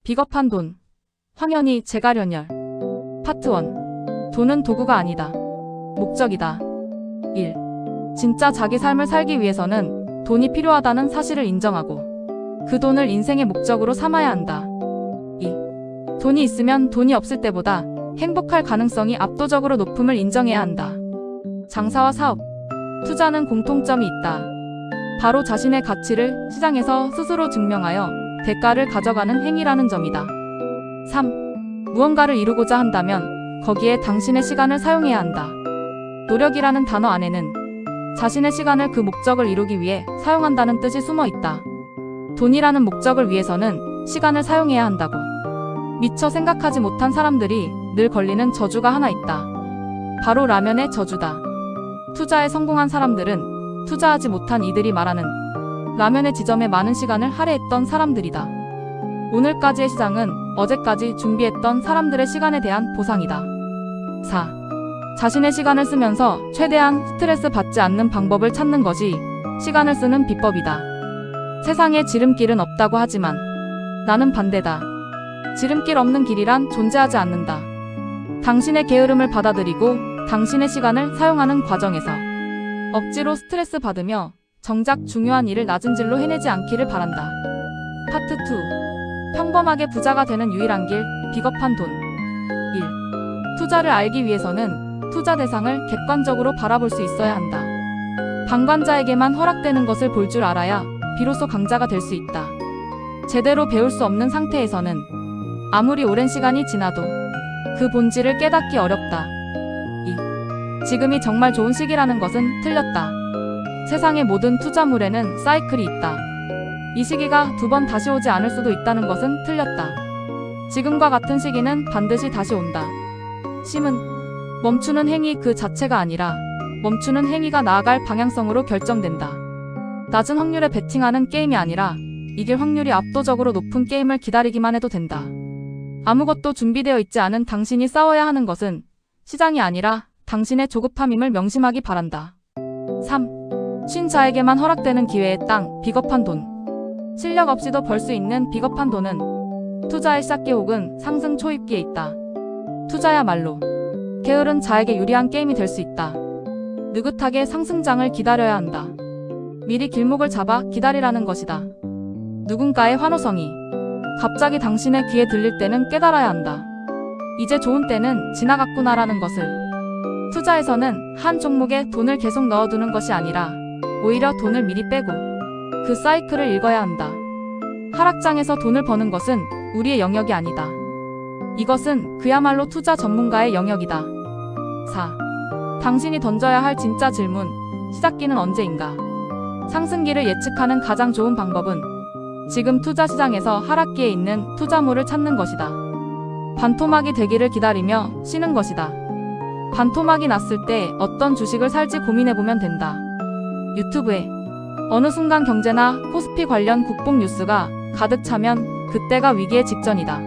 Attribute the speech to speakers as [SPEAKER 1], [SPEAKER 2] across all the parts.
[SPEAKER 1] 비겁한 돈. 황현희 재가련열. 파트 1. 돈은 도구가 아니다. 목적이다. 1. 진짜 자기 삶을 살기 위해서는 돈이 필요하다는 사실을 인정하고 그 돈을 인생의 목적으로 삼아야 한다. 2. 돈이 있으면 돈이 없을 때보다 행복할 가능성이 압도적으로 높음을 인정해야 한다. 장사와 사업, 투자는 공통점이 있다. 바로 자신의 가치를 시장에서 스스로 증명하여 대가를 가져가는 행위라는 점이다. 3. 무언가를 이루고자 한다면 거기에 당신의 시간을 사용해야 한다. 노력이라는 단어 안에는 자신의 시간을 그 목적을 이루기 위해 사용한다는 뜻이 숨어 있다. 돈이라는 목적을 위해서는 시간을 사용해야 한다고. 미처 생각하지 못한 사람들이 늘 걸리는 저주가 하나 있다. 바로 라면의 저주다. 투자에 성공한 사람들은 투자하지 못한 이들이 말하는 라면의 지점에 많은 시간을 할애했던 사람들이다. 오늘까지의 시장은 어제까지 준비했던 사람들의 시간에 대한 보상이다. 4. 자신의 시간을 쓰면서 최대한 스트레스 받지 않는 방법을 찾는 것이 시간을 쓰는 비법이다. 세상에 지름길은 없다고 하지만 나는 반대다. 지름길 없는 길이란 존재하지 않는다. 당신의 게으름을 받아들이고 당신의 시간을 사용하는 과정에서 억지로 스트레스 받으며 정작 중요한 일을 낮은 질로 해내지 않기를 바란다. 파트 2. 평범하게 부자가 되는 유일한 길, 비겁한 돈. 1. 투자를 알기 위해서는 투자 대상을 객관적으로 바라볼 수 있어야 한다. 방관자에게만 허락되는 것을 볼 줄 알아야 비로소 강자가 될 수 있다. 제대로 배울 수 없는 상태에서는 아무리 오랜 시간이 지나도 그 본질을 깨닫기 어렵다. 2. 지금이 정말 좋은 시기라는 것은 틀렸다. 세상의 모든 투자물에는 사이클이 있다. 이 시기가 두 번 다시 오지 않을 수도 있다는 것은 틀렸다. 지금과 같은 시기는 반드시 다시 온다. 심은 멈추는 행위 그 자체가 아니라 멈추는 행위가 나아갈 방향성으로 결정된다. 낮은 확률에 베팅하는 게임이 아니라 이길 확률이 압도적으로 높은 게임을 기다리기만 해도 된다. 아무것도 준비되어 있지 않은 당신이 싸워야 하는 것은 시장이 아니라 당신의 조급함임을 명심하기 바란다. 3. 쉰 자에게만 허락되는 기회의 땅, 비겁한 돈. 실력 없이도 벌 수 있는 비겁한 돈은 투자의 시작기 혹은 상승 초입기에 있다. 투자야말로 게으른 자에게 유리한 게임이 될 수 있다. 느긋하게 상승장을 기다려야 한다. 미리 길목을 잡아 기다리라는 것이다. 누군가의 환호성이 갑자기 당신의 귀에 들릴 때는 깨달아야 한다. 이제 좋은 때는 지나갔구나라는 것을. 투자에서는 한 종목에 돈을 계속 넣어두는 것이 아니라 오히려 돈을 미리 빼고 그 사이클을 읽어야 한다. 하락장에서 돈을 버는 것은 우리의 영역이 아니다. 이것은 그야말로 투자 전문가의 영역이다. 4. 당신이 던져야 할 진짜 질문, 시작기는 언제인가? 상승기를 예측하는 가장 좋은 방법은 지금 투자 시장에서 하락기에 있는 투자물을 찾는 것이다. 반토막이 되기를 기다리며 쉬는 것이다. 반토막이 났을 때 어떤 주식을 살지 고민해보면 된다. 유튜브에 어느 순간 경제나 코스피 관련 국뽕 뉴스가 가득 차면 그때가 위기의 직전이다.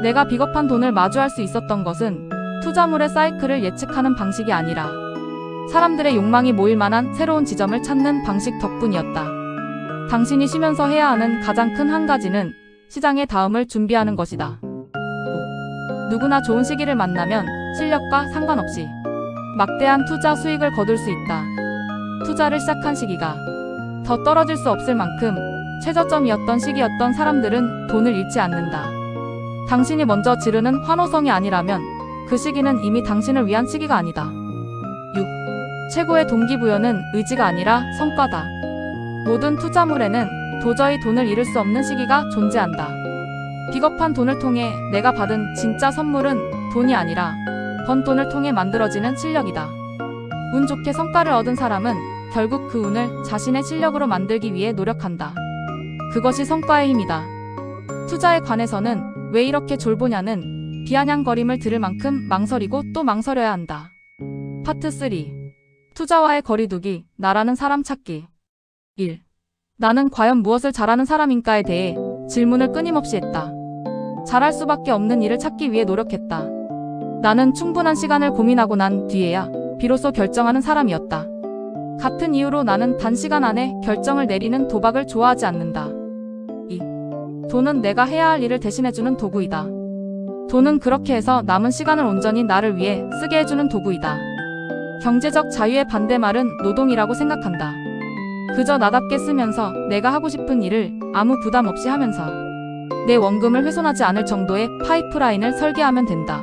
[SPEAKER 1] 내가 비겁한 돈을 마주할 수 있었던 것은 투자물의 사이클을 예측하는 방식이 아니라 사람들의 욕망이 모일 만한 새로운 지점을 찾는 방식 덕분이었다. 당신이 쉬면서 해야 하는 가장 큰 한 가지는 시장의 다음을 준비하는 것이다. 5. 누구나 좋은 시기를 만나면 실력과 상관없이 막대한 투자 수익을 거둘 수 있다. 투자를 시작한 시기가 더 떨어질 수 없을 만큼 최저점이었던 시기였던 사람들은 돈을 잃지 않는다. 당신이 먼저 지르는 환호성이 아니라면 그 시기는 이미 당신을 위한 시기가 아니다. 6. 최고의 동기부여는 의지가 아니라 성과다. 모든 투자물에는 도저히 돈을 잃을 수 없는 시기가 존재한다. 비겁한 돈을 통해 내가 받은 진짜 선물은 돈이 아니라 번 돈을 통해 만들어지는 실력이다. 운 좋게 성과를 얻은 사람은 결국 그 운을 자신의 실력으로 만들기 위해 노력한다. 그것이 성과의 힘이다. 투자에 관해서는 왜 이렇게 졸보냐는 비아냥거림을 들을 만큼 망설이고 또 망설여야 한다. 파트 3. 투자와의 거리두기, 나라는 사람 찾기. 1. 나는 과연 무엇을 잘하는 사람인가에 대해 질문을 끊임없이 했다. 잘할 수밖에 없는 일을 찾기 위해 노력했다. 나는 충분한 시간을 고민하고 난 뒤에야 비로소 결정하는 사람이었다. 같은 이유로 나는 단시간 안에 결정을 내리는 도박을 좋아하지 않는다. 2. 돈은 내가 해야 할 일을 대신해주는 도구이다. 돈은 그렇게 해서 남은 시간을 온전히 나를 위해 쓰게 해주는 도구이다. 경제적 자유의 반대말은 노동이라고 생각한다. 그저 나답게 쓰면서 내가 하고 싶은 일을 아무 부담 없이 하면서 내 원금을 훼손하지 않을 정도의 파이프라인을 설계하면 된다.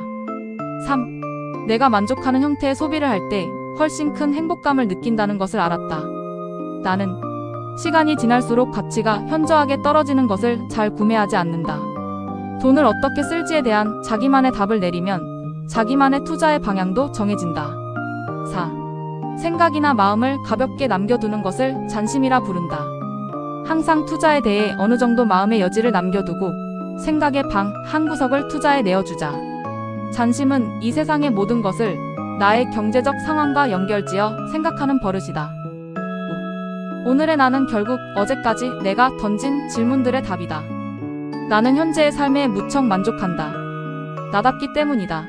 [SPEAKER 1] 3. 내가 만족하는 형태의 소비를 할 때 훨씬 큰 행복감을 느낀다는 것을 알았다. 나는 시간이 지날수록 가치가 현저하게 떨어지는 것을 잘 구매하지 않는다. 돈을 어떻게 쓸지에 대한 자기만의 답을 내리면 자기만의 투자의 방향도 정해진다. 4. 생각이나 마음을 가볍게 남겨두는 것을 잔심이라 부른다. 항상 투자에 대해 어느 정도 마음의 여지를 남겨두고 생각의 방 한 구석을 투자에 내어주자. 잔심은 이 세상의 모든 것을 나의 경제적 상황과 연결지어 생각하는 버릇이다. 오늘의 나는 결국 어제까지 내가 던진 질문들의 답이다. 나는 현재의 삶에 무척 만족한다. 나답기 때문이다.